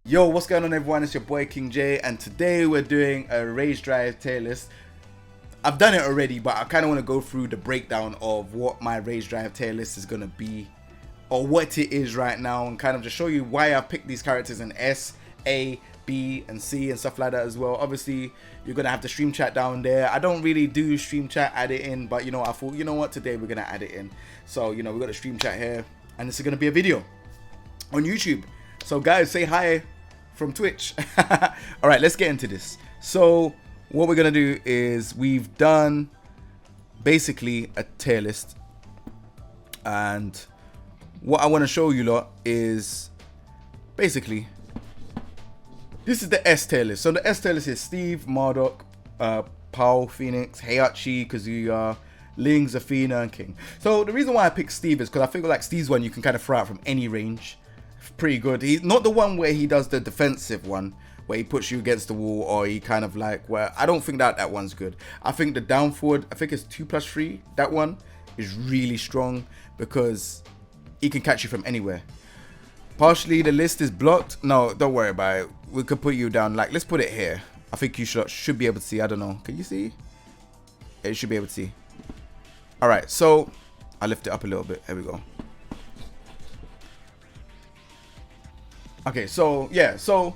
Yo, what's going on everyone? It's your boy King J, and today we're doing a Rage Drive tier list. I've done it already, but I kind of want to go through the breakdown of what my Rage Drive tier list is going to be, or what it is right now, and kind of just show you why I picked these characters in S, A, B, and C, and stuff like that as well. Obviously, you're going to have the stream chat down there. I don't really do stream chat, add it in, but I thought, you know what, today we're going to add it in. So, we've got the stream chat here, and this is going to be a video on YouTube. So guys, say hi from Twitch. All right, let's get into this. So what we're gonna do is we've done basically a tier list, and what I want to show you lot is basically this is the S tier list. So the S tier list is Steve, Marduk, Paul, Phoenix, Heihachi, Kazuya, Ling, Zafina, and King. So the reason why I picked Steve is because I feel like Steve's one you can kind of throw out from any range. Pretty good. He's not the one where he does the defensive one where he puts you against the wall, or he kind of like, where I don't think that one's good. I think the down forward, I think it's 2+3, that one is really strong because he can catch you from anywhere. Partially the list is blocked. No, don't worry about it. We could put you down, like, let's put it here. I think you should be able to see. I don't know, can you see? Yeah, you should be able to see. All right, so I'll lift it up a little bit. There we go. Okay, so yeah, so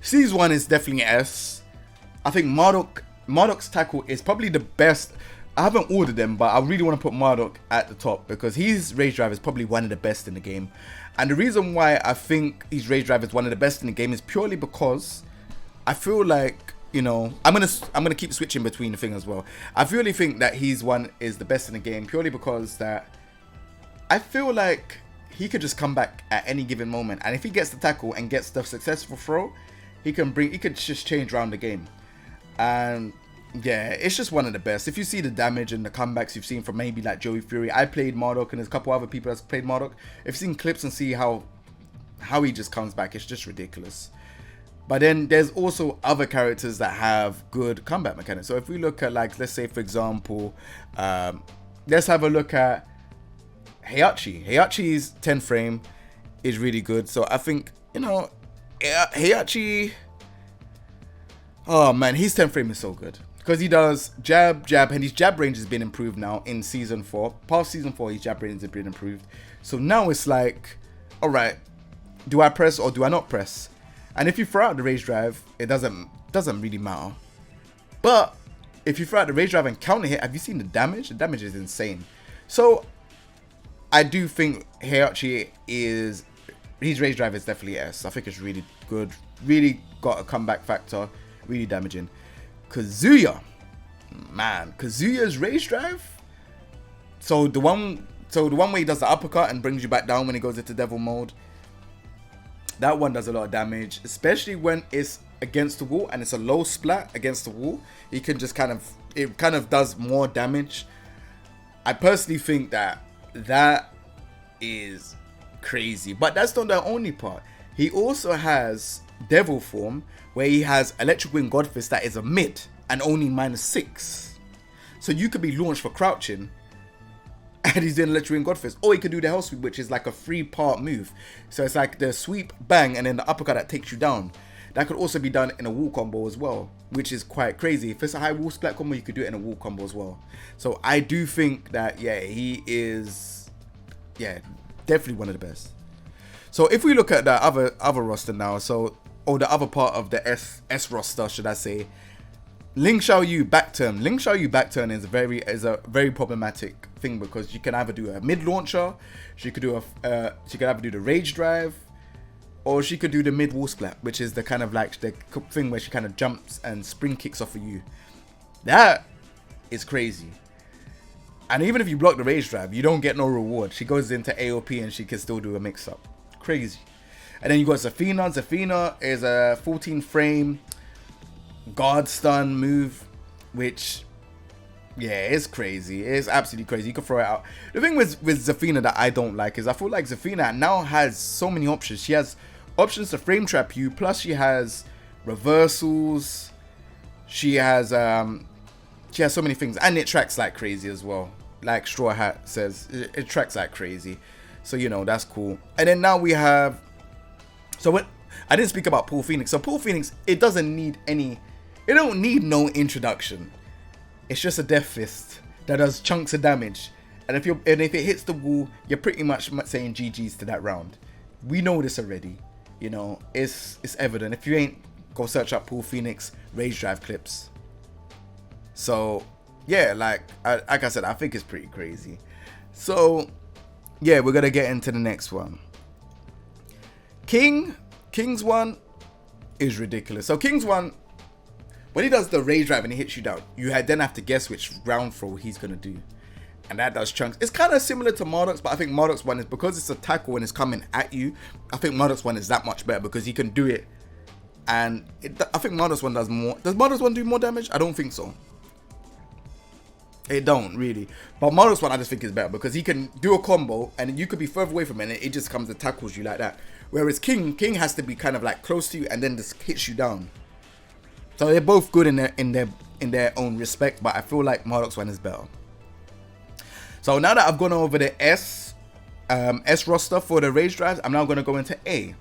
C's one is definitely S. I think Marduk's tackle is probably the best. I haven't ordered them, but I really want to put Marduk at the top because his Rage Drive is probably one of the best in the game. And the reason why I think his Rage Drive is one of the best in the game is purely because I feel like, I'm gonna keep switching between the thing as well. I really think that his one is the best in the game purely because that I feel like he could just come back at any given moment, and if he gets the tackle and gets the successful throw, he could just change around the game. And yeah, it's just one of the best. If you see the damage and the comebacks you've seen from maybe like Joey Fury, I played Marduk and there's a couple other people that's played Marduk. If you've seen clips and see how he just comes back, it's just ridiculous. But then there's also other characters that have good combat mechanics. So if we look at, like, let's say for example, let's have a look at Heihachi. Heihachi's 10 frame is really good. So I think, Heihachi, oh man, his 10 frame is so good because he does jab, and his jab range has been improved now in season 4. Past season 4, his jab range has been improved. So now it's like, all right, do I press or do I not press? And if you throw out the Rage Drive, it doesn't really matter. But if you throw out the Rage Drive and counter hit, have you seen the damage? The damage is insane. So I do think Heihachi his Rage Drive is definitely S. I think it's really good. Really got a comeback factor. Really damaging. Kazuya. Man, Kazuya's Rage Drive. So the one where he does the uppercut and brings you back down when he goes into devil mode. That one does a lot of damage. Especially when it's against the wall and it's a low splat against the wall. He can just it kind of does more damage. I personally think that is crazy, but that's not the only part. He also has devil form where he has electric wing godfist that is a mid and only -6, so you could be launched for crouching and he's doing electric wing godfist, or he could do the hell sweep, which is like a 3-part move. So it's like the sweep, bang, and then the uppercut that takes you down. That could also be done in a wall combo as well, which is quite crazy. If it's a high wall splat combo, you could do it in a wall combo as well. So I do think that, yeah, he is, yeah, definitely one of the best. So if we look at the other roster now, or the other part of the S roster, should I say, Ling Xiaoyu back turn. Ling Xiaoyu back turn is a very problematic thing because you can either do a mid launcher, she could either do the Rage Drive, or she could do the mid wall splat, which is the kind of like the thing where she kind of jumps and spring kicks off of you. That is crazy. And even if you block the Rage Drive, you don't get no reward. She goes into AOP and she can still do a mix up. Crazy. And then you got Zafina. Zafina is a 14 frame guard stun move, which, yeah, it's crazy. It's absolutely crazy. You can throw it out. The thing with Zafina that I don't like is I feel like Zafina now has so many options. She has options to frame trap you, plus she has reversals. She has so many things, and it tracks like crazy as well. Like Straw Hat says, it tracks like crazy. So that's cool. And then now we have, so I didn't speak about Paul Phoenix. So Paul Phoenix, it don't need no introduction. It's just a death fist that does chunks of damage. And if it hits the wall, you're pretty much saying GG's to that round. We know this already. You know, it's evident. If you ain't, go search up Paul Phoenix Rage Drive clips. So yeah, like I said, I think it's pretty crazy. So yeah, we're gonna get into the next one. King's one is ridiculous. So King's one, when he does the Rage Drive and he hits you down, you then have to guess which round throw he's gonna do. And that does chunks. It's kind of similar to Marduk's, but I think Marduk's one is, because it's a tackle and it's coming at you, I think Marduk's one is that much better because he can do it. And I think Marduk's one does more. Does Marduk's one do more damage? I don't think so. It don't really. But Marduk's one I just think is better because he can do a combo and you could be further away from it and it just comes and tackles you like that. Whereas King has to be kind of like close to you and then just hits you down. So they're both good in their own respect, but I feel like Marduk's one is better. So now that I've gone over the S roster for the Rage Drives, I'm now going to go into A.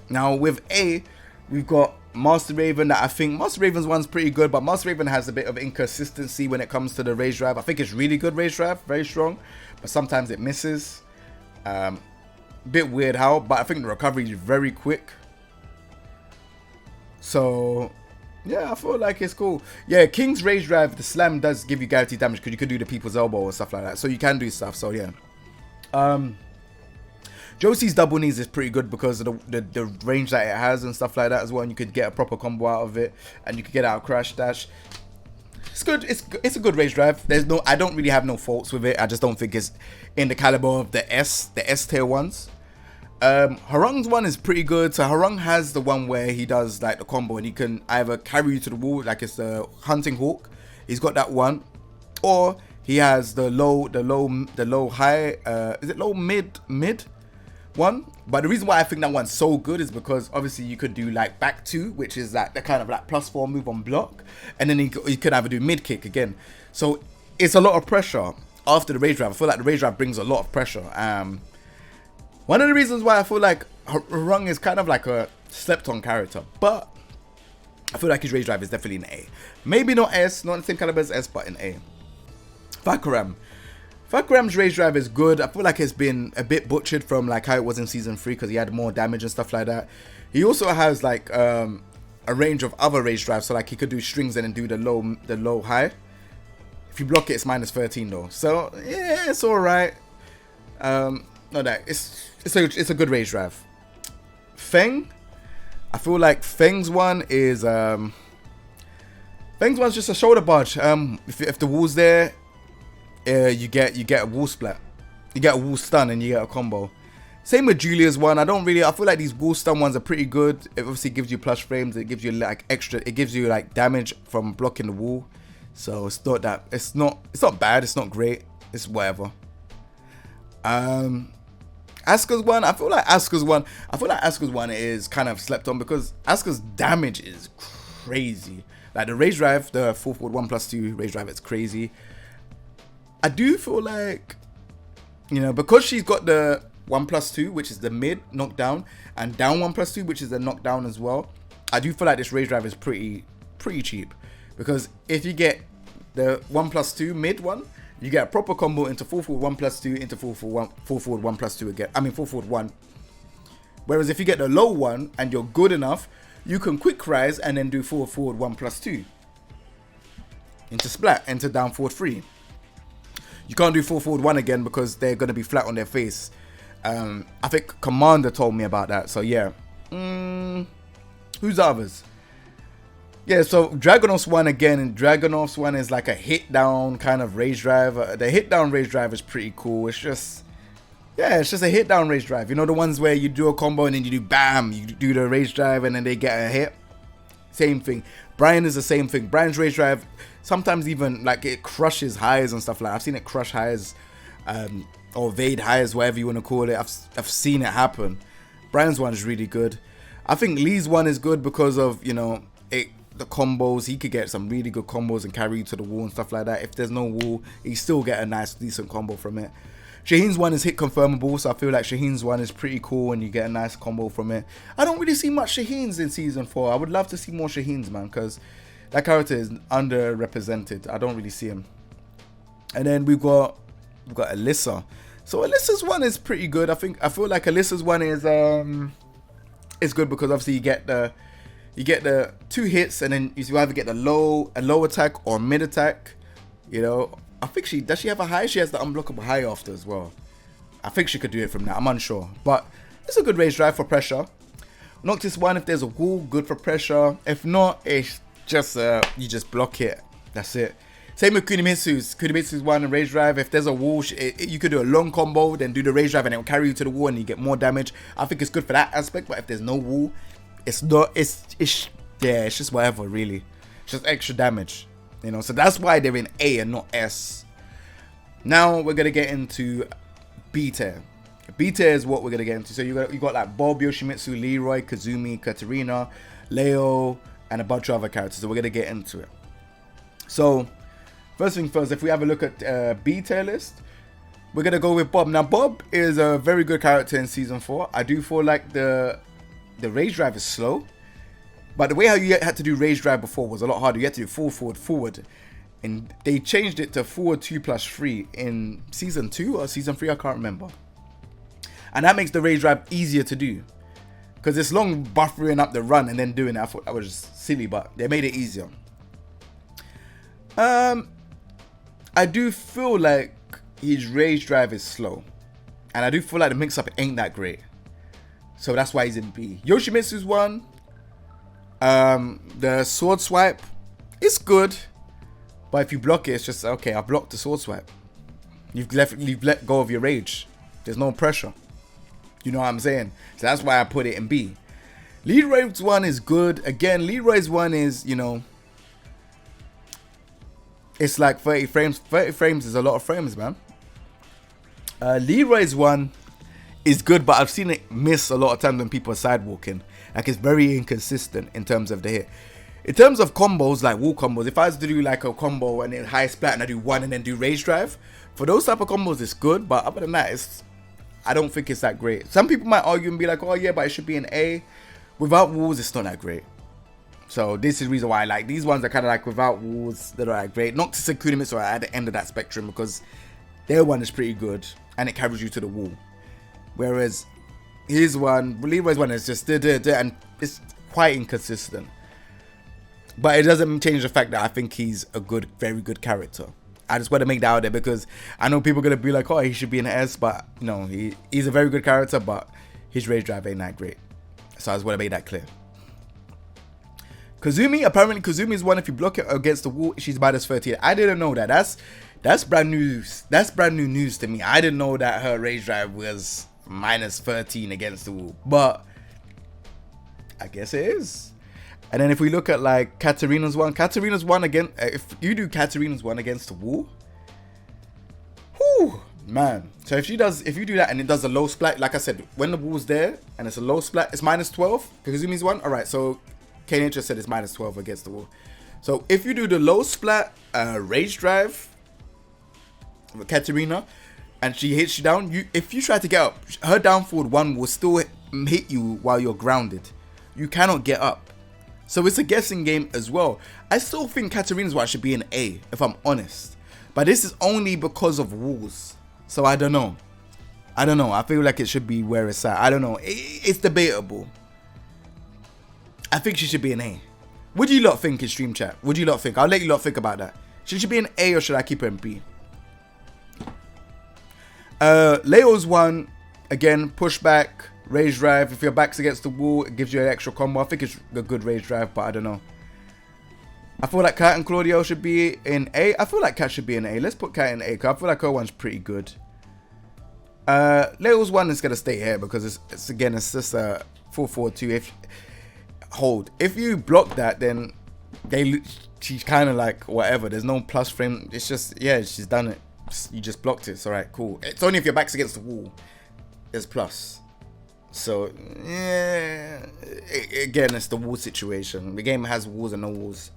Now with A, we've got Master Raven, that I think Master Raven's one's pretty good, but Master Raven has a bit of inconsistency when it comes to the Rage Drive. I think it's really good Rage Drive, very strong, but sometimes it misses. Bit weird how, but I think the recovery is very quick. So yeah, I feel like it's cool. Yeah, King's Rage Drive, the slam does give you guaranteed damage because you could do the people's elbow or stuff like that. So you can do stuff. So yeah. Josie's double knees is pretty good because of the range that it has and stuff like that as well. And you could get a proper combo out of it, and you could get out crash dash. It's good. It's a good Rage Drive. I don't really have no faults with it. I just don't think it's in the caliber of the S tier ones. Harung's one is pretty good. So Harung has the one where he does like the combo and he can either carry you to the wall, like it's the hunting hawk. He's got that one, or he has the low high. Is it low mid one? But the reason why I think that one's so good is because obviously you could do like back two, which is like the kind of like +4 move on block, and then you could either do mid kick again. So it's a lot of pressure after the Rage Drive. I feel like the Rage Drive brings a lot of pressure. One of the reasons why I feel like Harung is kind of like a slept on character, but I feel like his Rage Drive is definitely an A. Maybe not S, not the same caliber as S, but an A. Fakuram's Rage Drive is good. I feel like it's been a bit butchered from like how it was in season 3 because he had more damage and stuff like that. He also has like a range of other Rage Drives, so like he could do strings and then do the low high. If you block it, it's -13 though. So yeah, it's alright. It's a good Rage Drive. Feng, I feel like Feng's one is Feng's one's just a shoulder barge. If the wall's there, you get a wall splat, you get a wall stun, and you get a combo. Same with Julia's one. I feel like these wall stun ones are pretty good. It obviously gives you plus frames. It gives you like extra. It gives you like damage from blocking the wall. So it's not bad. It's not great. It's whatever. Asuka's one. I feel like Asuka's one is kind of slept on because Asuka's damage is crazy. Like the Rage Drive, the 4 forward 1+2 Rage Drive, it's crazy. I do feel like, you know, because she's got the 1+2, which is the mid knockdown, and down 1+2, which is the knockdown as well. I do feel like this Rage Drive is pretty cheap because if you get the 1+2 mid one, you get a proper combo into 4 forward 1+2 into 4 forward 1+2 again. I mean 4 forward 1. Whereas if you get the low one and you're good enough, you can quick rise and then do 4 forward 1+2 into splat, into down forward 3. You can't do 4 forward 1 again because they're going to be flat on their face. I think Commander told me about that. So yeah. Who's the others? Yeah, so Dragonov's one again, and Dragonov's one is like a hit down kind of Rage Drive. The hit down Rage Drive is pretty cool. It's just a hit down Rage Drive. You know, the ones where you do a combo and then you do bam, you do the Rage Drive and then they get a hit. Same thing. Brian is the same thing. Brian's Rage Drive, sometimes even like it crushes highs and stuff like that. I've seen it crush highs, or evade highs, whatever you want to call it. I've seen it happen. Brian's one is really good. I think Lee's one is good because of, you know, the combos. He could get some really good combos and carry you to the wall and stuff like that. If there's no wall, he still get a nice decent combo from it. Shaheen's one is hit confirmable, so I feel like Shaheen's one is pretty cool and you get a nice combo from it. I don't really see much Shaheen's in season 4. I would love to see more Shaheen's, man, because that character is underrepresented. I don't really see him. And then we've got Elissa. So Elissa's one is pretty good. I feel like Elissa's one is good because obviously you get the 2 hits, and then you either get a low attack or mid attack. You know, I think does she have a high? She has the unblockable high after as well. I think she could do it from that. I'm unsure, but it's a good rage drive for pressure. Noctis one, if there's a wall, good for pressure. If not, it's just you just block it. That's it. Same with Kunimitsu's one and rage drive. If there's a wall, you could do a long combo, then do the rage drive, and it will carry you to the wall, and you get more damage. I think it's good for that aspect. But if there's no wall, it's not. It's just whatever, really. It's just extra damage, you know. So that's why they're in A and not S. Now we're gonna get into B tier. B tier is what we're gonna get into. So you got like Bob, Yoshimitsu, Leroy, Kazumi, Katarina, Leo, and a bunch of other characters. So we're gonna get into it. So first thing first, if we have a look at B tier list, we're gonna go with Bob. Now Bob is a very good character in season 4. I do feel like the rage drive is slow, but the way how you had to do rage drive before was a lot harder. You had to do forward, and they changed it to forward 2+3 in season 2 or season 3. I can't remember. And that makes the rage drive easier to do, because it's long buffering up the run and then doing it. I thought that was just silly, but they made it easier. I do feel like his rage drive is slow, and I do feel like the mix-up ain't that great. So that's why he's in B. Yoshimitsu's one, the sword swipe is good, but if you block it, it's just okay. I blocked the sword swipe. You've let go of your rage. There's no pressure. You know what I'm saying? So that's why I put it in B. Leroy's one is good. Again, Leroy's one is, you know, it's like 30 frames. 30 frames is a lot of frames, man. Leroy's one is good, but I've seen it miss a lot of times when people are sidewalking. Like, it's very inconsistent in terms of the hit. In terms of combos, like wall combos, if I was to do like a combo and then high splat and I do one and then do rage drive, for those type of combos it's good, but other than that, I don't think it's that great. Some people might argue and be like, oh yeah, but it should be an A. Without walls, it's not that great. So this is the reason why I like these ones are kind of like without walls, they're not that great. Noctis and Kunimitsu are at the end of that spectrum because their one is pretty good and it carries you to the wall. Whereas his one, Leroy's one is just and it's quite inconsistent. But it doesn't change the fact that I think he's a good, very good character. I just want to make that out there because I know people are going to be like, oh, he should be an S, but you know, he's a very good character, but his rage drive ain't that great. So I just want to make that clear. Kazumi, apparently Kazumi's one, if you block it against the wall, she's -13. I didn't know that. That's brand new. That's brand new news to me. I didn't know that her rage drive was -13 against the wall, but I guess it is. And then if we look at like Katarina's one again, if you do Katarina's one against the wall, whew, man. So if you do that and it does a low splat, like I said, when the wall's there and it's a low splat, it's -12. Kazumi's one. All right, so K just said it's -12 against the wall. So if you do the low splat rage drive with Katarina and she hits you down, if you try to get up, her down forward one will still hit you while you're grounded. You cannot get up. So it's a guessing game as well. I still think Katarina's one should be an A, if I'm honest. But this is only because of walls. So I don't know. I feel like it should be where it's at. I don't know. It's debatable. I think she should be an A. What do you lot think in stream chat? What do you lot think? I'll let you lot think about that. Should she be an A or should I keep her in B? Leo's one, again, pushback, rage drive. If your back's against the wall, it gives you an extra combo. I think it's a good rage drive, but I don't know. I feel like Kat and Claudio should be in A. I feel like Kat should be in A. Let's put Kat in A, because I feel like her one's pretty good. Leo's one is going to stay here because it's just a 4-4-2. If you block that, then she's kind of like whatever. There's no plus frame. It's just, yeah, she's done it. You just blocked it. It's alright, cool. It's only if your back's against the wall, there's plus. So, yeah, again, it's the wall situation. The game has walls and no walls.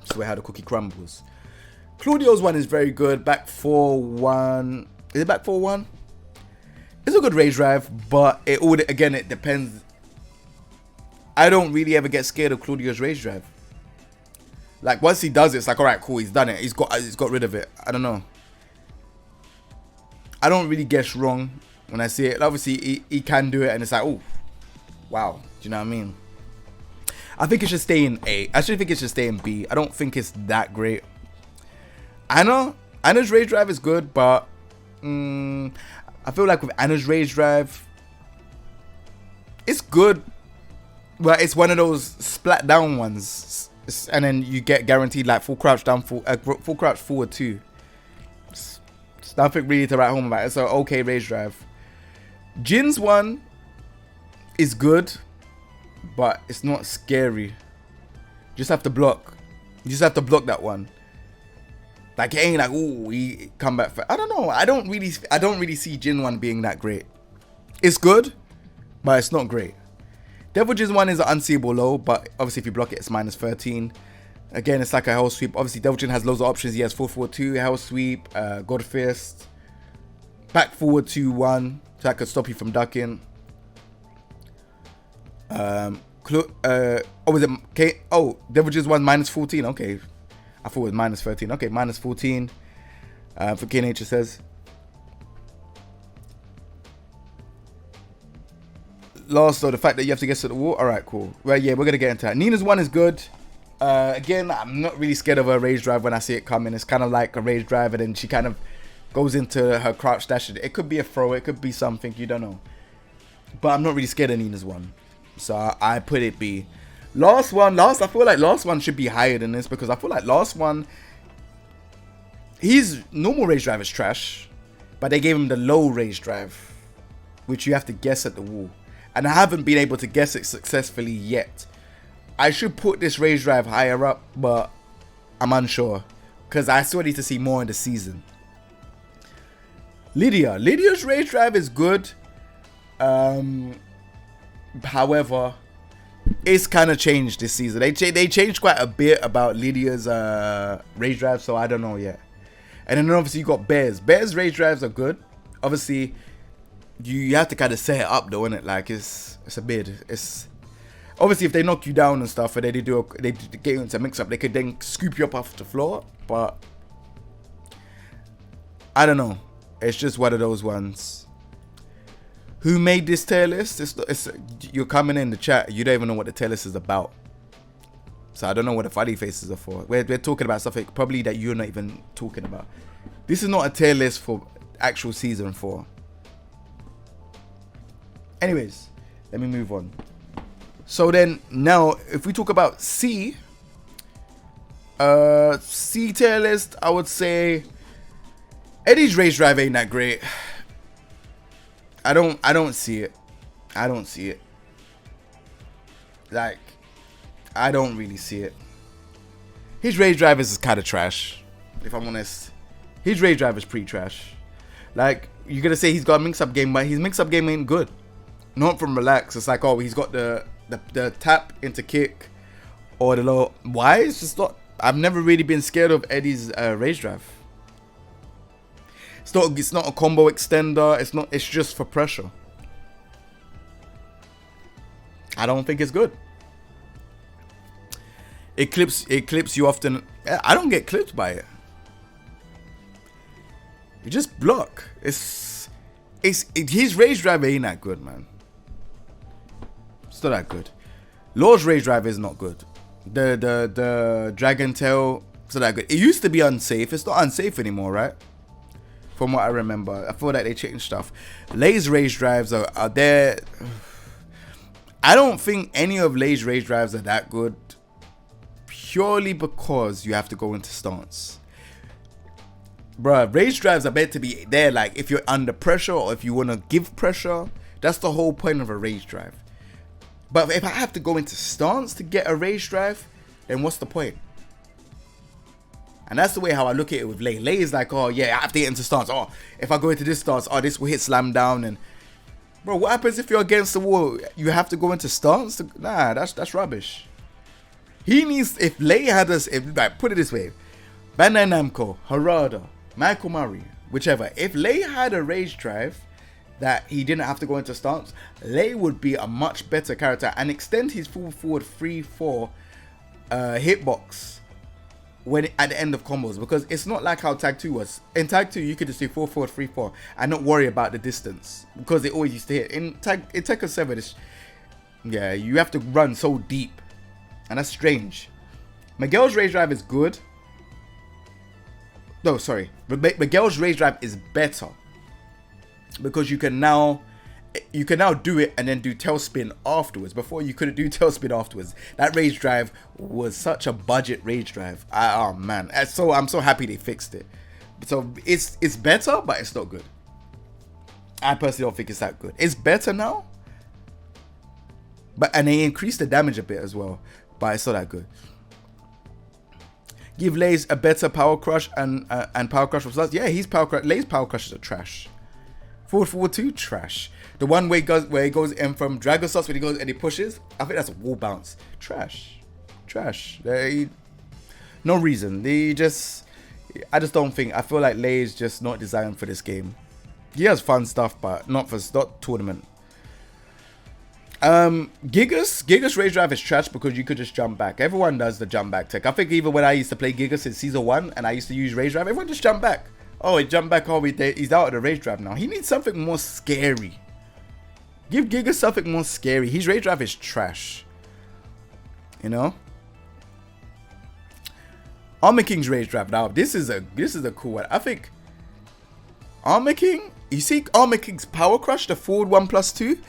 That's how the cookie crumbles. Claudio's one is very good. Back 4-1. Is it back 4-1? It's a good rage drive, but it depends. I don't really ever get scared of Claudio's rage drive. Like once he does it, it's like, all right, cool, he's done it. He's got rid of it. I don't know. I don't really guess wrong when I see it. Obviously, he can do it, and it's like, oh, wow. Do you know what I mean? I think it should stay in A. I actually think it should stay in B. I don't think it's that great. Anna's rage drive is good, but I feel like with Anna's rage drive, it's good, but it's one of those splat down ones, and then you get guaranteed like full crouch down, full crouch forward too. It's nothing really to write home about. It's an okay rage drive. Jin's one is good, but it's not scary. You just have to block. You just have to block that one. Like it ain't like, ooh, he come back for. I don't know. I don't really see Jin one being that great. It's good, but it's not great. Devil Jin's one is an unseeable low, but obviously if you block it, it's minus 13. Again, it's like a hell sweep. Obviously, Devil Jin has loads of options. He has 4-4-2, hell sweep, God Fist, back forward 2-1, so that could stop you from ducking. Was it K? Oh, Devil Jin's one minus 14. Okay. I thought it was minus 13. Okay, minus 14. For K Nature says. Last, so the fact that you have to get to the wall. Alright, cool. Well, yeah, we're going to get into that. Nina's one is good. Again, I'm not really scared of her rage drive when I see it coming. It's kind of like a rage drive, and then she kind of goes into her crouch dash. It could be a throw. It could be something. You don't know. But I'm not really scared of Nina's one. So I put it B. I feel like last one should be higher than this, because I feel like last one, his normal rage drive is trash, but they gave him the low rage drive, which you have to guess at the wall. And I haven't been able to guess it successfully yet. I should put this rage drive higher up, but I'm unsure, because I still need to see more in the season. Lydia's rage drive is good. However, it's kind of changed this season. They changed quite a bit about Lydia's rage drive, so I don't know yet. And then obviously you got Bear's. Bear's rage drives are good. Obviously, you have to kind of set it up though, innit? Like it's a bid. It's obviously if they knock you down and stuff, and they get you into a mix up, they could then scoop you up off the floor. But I don't know. It's just one of those ones. Who made this tier list? You're coming in the chat. You don't even know what the tier list is about. So I don't know what the funny faces are for. We're talking about stuff probably that you're not even talking about. This is not a tier list for actual season 4. Anyways, let me move on. So then now, if we talk about C tier list, I would say Eddie's rage drive ain't that great. I don't see it. I don't see it. Like, I don't really see it. His rage drive is kind of trash, if I'm honest. His rage drive is pretty trash. Like, you're gonna say he's got a mix-up game, but his mix-up game ain't good. Not from relax. It's like, oh, he's got the tap into kick or the low. Why? It's just not. I've never really been scared of Eddie's rage drive. It's not a combo extender. It's just for pressure. I don't think it's good. It clips you often. I don't get clipped by it. You just block. His rage drive ain't that good, man. It's not that good. Law's rage drive is not good. The Dragon Tail, it's not that good. It used to be unsafe. It's not unsafe anymore, right? From what I remember, I feel like they changed stuff. Lay's rage drives are there. I don't think any of Lay's rage drives are that good, purely because you have to go into stance. Bruh, rage drives are meant to be there, like if you're under pressure or if you want to give pressure. That's the whole point of a rage drive. But if I have to go into stance to get a rage drive, then what's the point? And that's the way how I look at it with Lay. Lay is like, oh yeah, I have to get into stance. Oh, if I go into this stance, oh, this will hit slam down. And bro, what happens if you're against the wall? You have to go into stance? Nah, that's rubbish. He needs, if Lay had us, like, put it this way, Bandai Namco, Harada, Michael Murray, whichever. If Lei had a rage drive that he didn't have to go into stance, Lei would be a much better character and extend his full forward 3-4 hitbox when at the end of combos, because it's not like how Tag 2 was. In Tag 2 you could just do 4-4 3-4 and not worry about the distance because it always used to hit. In Tekken 7 yeah, you have to run so deep and that's strange. Miguel's rage drive is good. No, sorry, Miguel's rage drive is better because you can now do it and then do tailspin afterwards. Before you couldn't do tailspin afterwards. That rage drive was such a budget rage drive. Oh man, so I'm so happy they fixed it. So it's better, but it's not good. I personally don't think it's that good. It's better now, and they increased the damage a bit as well, but it's not that good. Give Lei's a better power crush and power crush results. Yeah, Lei's power crushes are trash. Forward 2, trash. The one where he goes in from Dragon Sauce when he goes and he pushes, I think that's a wall bounce. Trash. No reason. I just don't think. I feel like Lei is just not designed for this game. He has fun stuff, but not tournament. Giga's rage drive is trash because you could just jump back. Everyone does the jump back tech. I think even when I used to play Giga since season 1 and I used to use rage drive, everyone just jump back. Oh, he jumped back. Oh, he's out of the rage drive now. He needs something more scary. Give Giga something more scary. His rage drive is trash. You know? Armor King's rage drive. Now, this is a cool one. I think Armor King, you see Armor King's power crush, the forward 1+2.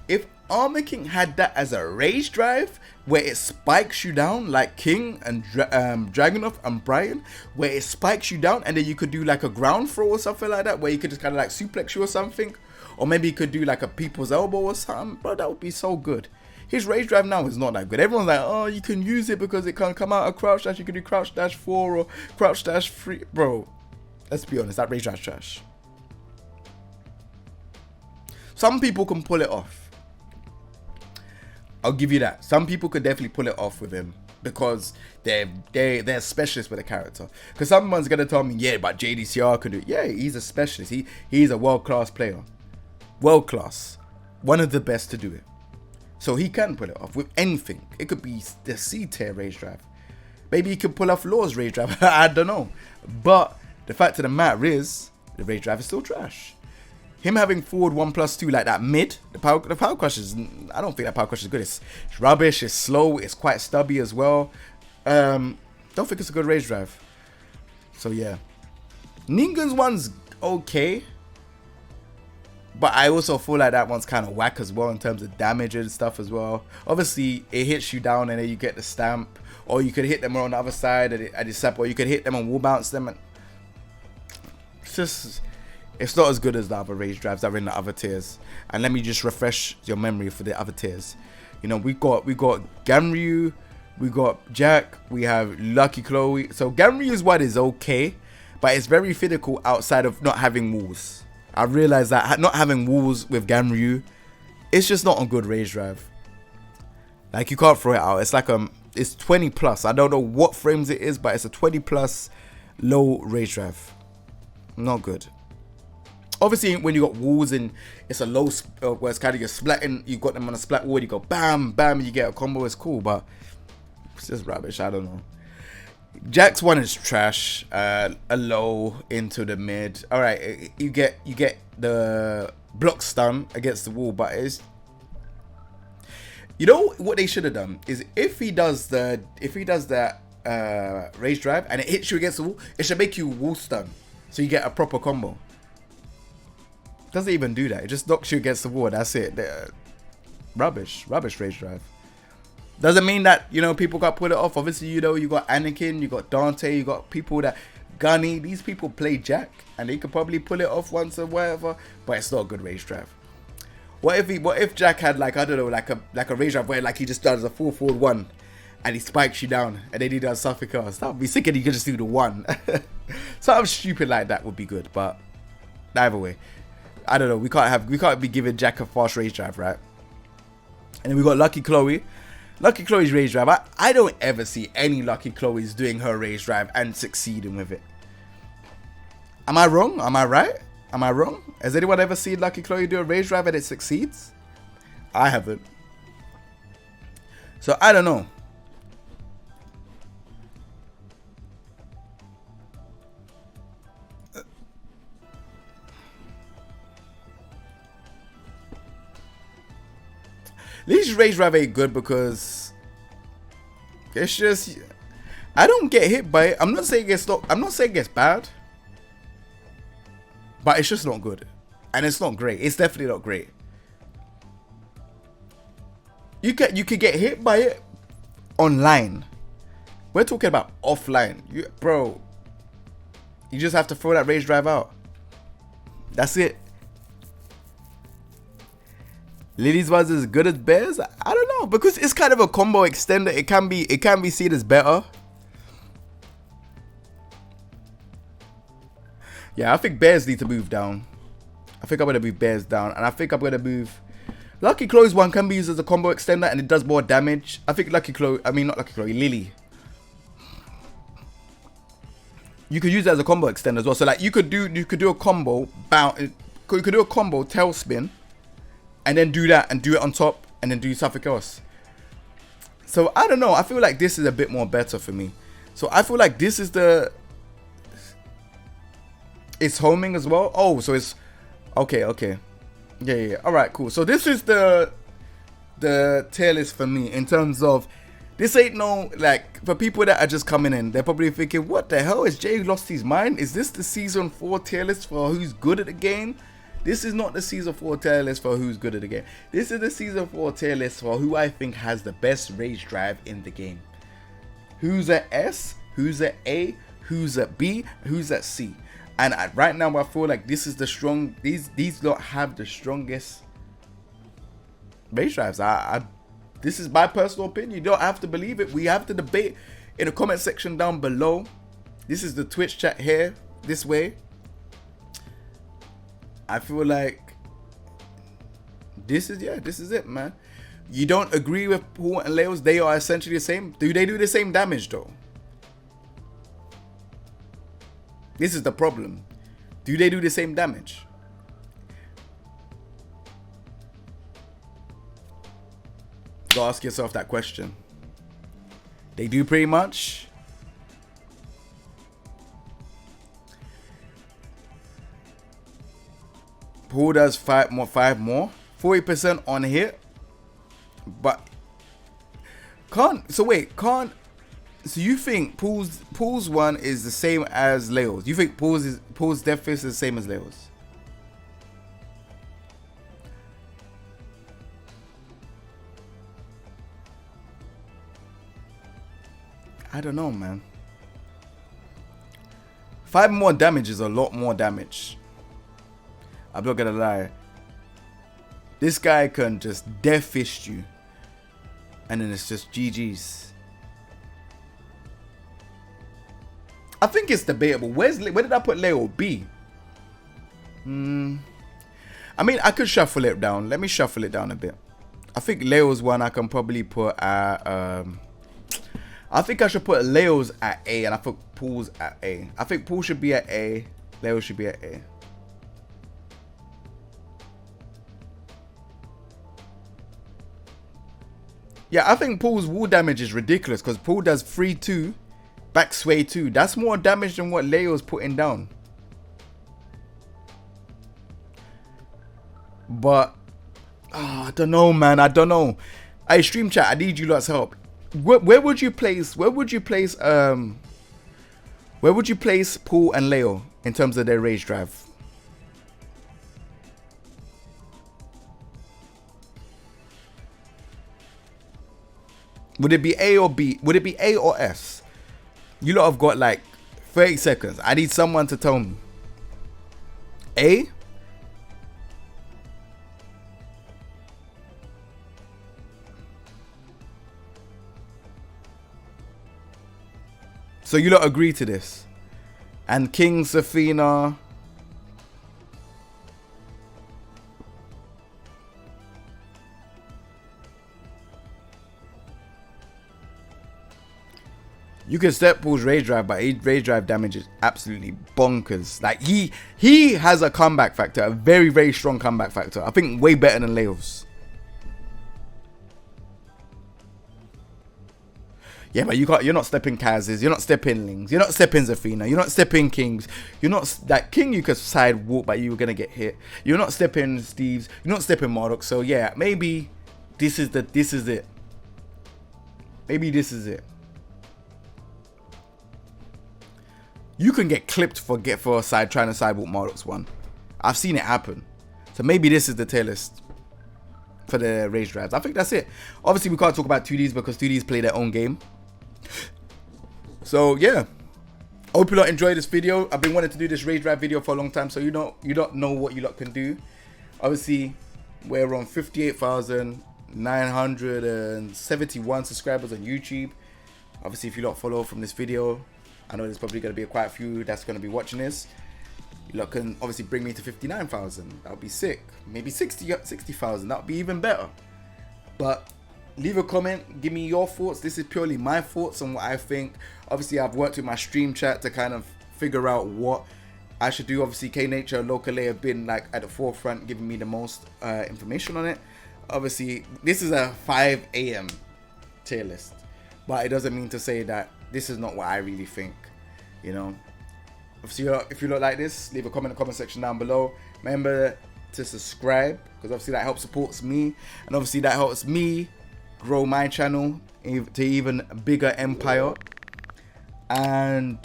If Armor King had that as a rage drive where it spikes you down like King and Dragunov and Brian, where it spikes you down and then you could do like a ground throw or something like that, where you could just kind of like suplex you or something, or maybe you could do like a people's elbow or something, bro, that would be so good. His rage drive now is not that good. Everyone's like, oh, you can use it because it can come out of crouch dash, you can do crouch dash 4 or crouch dash 3. Bro, let's be honest, that rage drive is trash. Some people can pull it off. I'll give you that. Some people could definitely pull it off with him because they're specialists with a character. Because someone's gonna tell me, yeah, but JDCR could do it. Yeah, he's a specialist. He's a world-class player. World-class. One of the best to do it. So he can pull it off with anything. It could be the C-tier rage drive. Maybe he could pull off Law's rage drive. I don't know. But the fact of the matter is, the rage drive is still trash. Him having forward 1+2 like that mid, the power crush is, I don't think that power crush is good. It's rubbish, it's slow, it's quite stubby as well. Don't think it's a good rage drive. So yeah. Ningun's one's okay. But I also feel like that one's kind of whack as well in terms of damage and stuff as well. Obviously, it hits you down and then you get the stamp. Or you could hit them on the other side at the sap, or you could hit them and wall bounce them. And it's not as good as the other rage drives that are in the other tiers. And let me just refresh your memory for the other tiers. You know, we got Ganryu, we got Jack, we have Lucky Chloe. So Ganryu's one is okay, but it's very physical outside of not having walls. I realized that not having walls with Ganryu, it's just not a good rage drive. Like, you can't throw it out. It's like it's 20 plus. I don't know what frames it is, but it's a 20 plus low rage drive. Not good. Obviously, when you got walls and it's a low, where it's kind of you're splatting, you got them on a splat wall, you go bam, bam, you get a combo, it's cool, but it's just rubbish, I don't know. Jack's one is trash, a low into the mid. Alright, you get the block stun against the wall, but it's, you know what they should have done is if he does that rage drive and it hits you against the wall, it should make you wall stun, so you get a proper combo. Doesn't even do that. It just knocks you against the wall. That's it. Rubbish rage drive. Doesn't mean that, you know, people got put it off. Obviously, you know, you got Anakin, you got Dante, you got people that Gunny. These people play Jack, and they could probably pull it off once or whatever. But it's not a good rage drive. What if Jack had, like, I don't know, like a rage drive where like he just does a 4-4-1 and he spikes you down and then he does something else? That would be sick, and he could just do the one. Something stupid like that would be good. But either way, I don't know. We can't be giving Jack a fast rage drive, right? And then we got Lucky Chloe. Lucky Chloe's rage drive. I don't ever see any Lucky Chloe's doing her rage drive and succeeding with it. Am I wrong? Am I right? Am I wrong? Has anyone ever seen Lucky Chloe do a rage drive and it succeeds? I haven't. So I don't know. Lily's rage drive ain't good because it's just, I don't get hit by it. I'm not saying it's bad, but it's just not good, and it's not great. It's definitely not great. You could get hit by it online. We're talking about offline, bro. You just have to throw that rage drive out. That's it. Lily's was as good as Bear's? I don't know, because it's kind of a combo extender. It can be seen as better. Yeah, I think Bears need to move down. I think I'm gonna move Bears down, and I think I'm gonna move Lucky Chloe's one can be used as a combo extender, and it does more damage. I think Lily. You could use it as a combo extender as well. So like you could do a combo you could do a combo tailspin, and then do that and do it on top, and then do something else. So I don't know. I feel like this is a bit more better for me. So I feel like this is it's homing as well. Oh, so it's okay. Yeah. All right, cool. So this is the tier list for me in terms of this ain't no, like, for people that are just coming in, they're probably thinking, what the hell, is Jay lost his mind? Is this the season 4 tier list for who's good at the game? This is not the season 4 tier list for who's good at the game. This is the season 4 tier list for who I think has the best rage drive in the game. Who's at S, who's at A, who's at B, who's at C. And right now I feel like this is the strong, these lot have the strongest rage drives. This is my personal opinion. You don't have to believe it. We have to debate in the comment section down below. This is the Twitch chat here, this way. I feel like this is it, man. You don't agree with Paul and Leos? They are essentially the same. Do they do the same damage though? This is the problem. Do they do the same damage? Go ask yourself that question. They do pretty much. Pool does 5 more, 40% on hit, but so you think Pool's one is the same as Leo's? You think Pool's death fist is the same as Leo's? I don't know, man. 5 more damage is a lot more damage. I'm not gonna lie. This guy can just death fist you, and then it's just GG's. I think it's debatable. Where did I put Leo? B. I mean, I could shuffle it down. Let me shuffle it down a bit. I think Leo's one I can probably put at I think I should put Leo's at A, and I put Pool's at A. I think Pool should be at A. Leo should be at A. Yeah, I think Pool's wall damage is ridiculous because Pool does 3-2, back sway 2. That's more damage than what Leo's putting down. But I don't know, man. I don't know. Hey, stream chat, I need you lot's help. Where would you place Pool and Leo in terms of their rage drive? Would it be A or B? Would it be A or S? You lot have got like 30 seconds. I need someone to tell me. A? So you lot agree to this? And King Safina. You can step pulls rage drive, but rage drive damage is absolutely bonkers. Like he has a comeback factor, a very, very strong comeback factor. I think way better than Leo's. Yeah, but you're not stepping Kaz's, you're not stepping Lings, you're not stepping Zafina, you're not stepping Kings, you're not that King you could side walk, but you were gonna get hit. You're not stepping Steve's, you're not stepping Marduk. So yeah, maybe this is it. Maybe this is it. You can get clipped for trying to sidewalk Marduk's one. I've seen it happen. So maybe this is the tier list for the rage drives. I think that's it. Obviously, we can't talk about 2Ds because 2Ds play their own game. So yeah, hope you lot enjoyed this video. I've been wanting to do this rage drive video for a long time, so you don't know what you lot can do. Obviously, we're on 58,971 subscribers on YouTube. Obviously, if you lot follow from this video, I know there's probably going to be quite a few that's going to be watching this. You lot can obviously bring me to 59,000. That would be sick. Maybe 60,000. That would be even better. But leave a comment. Give me your thoughts. This is purely my thoughts on what I think. Obviously, I've worked with my stream chat to kind of figure out what I should do. Obviously, K-Nature, Locally have been like at the forefront, giving me the most information on it. Obviously, this is a 5 a.m. tier list. But it doesn't mean to say that this is not what I really think, you know. Obviously, if you look like this, leave a comment in the comment section down below. Remember to subscribe, because obviously that helps supports me, and obviously that helps me grow my channel to even bigger empire. And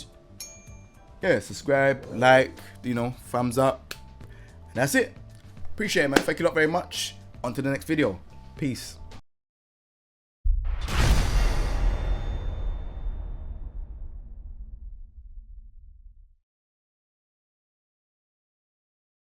yeah, subscribe, like, you know, thumbs up, and that's it. Appreciate it, man. Thank you lot very much. On to the next video. Peace.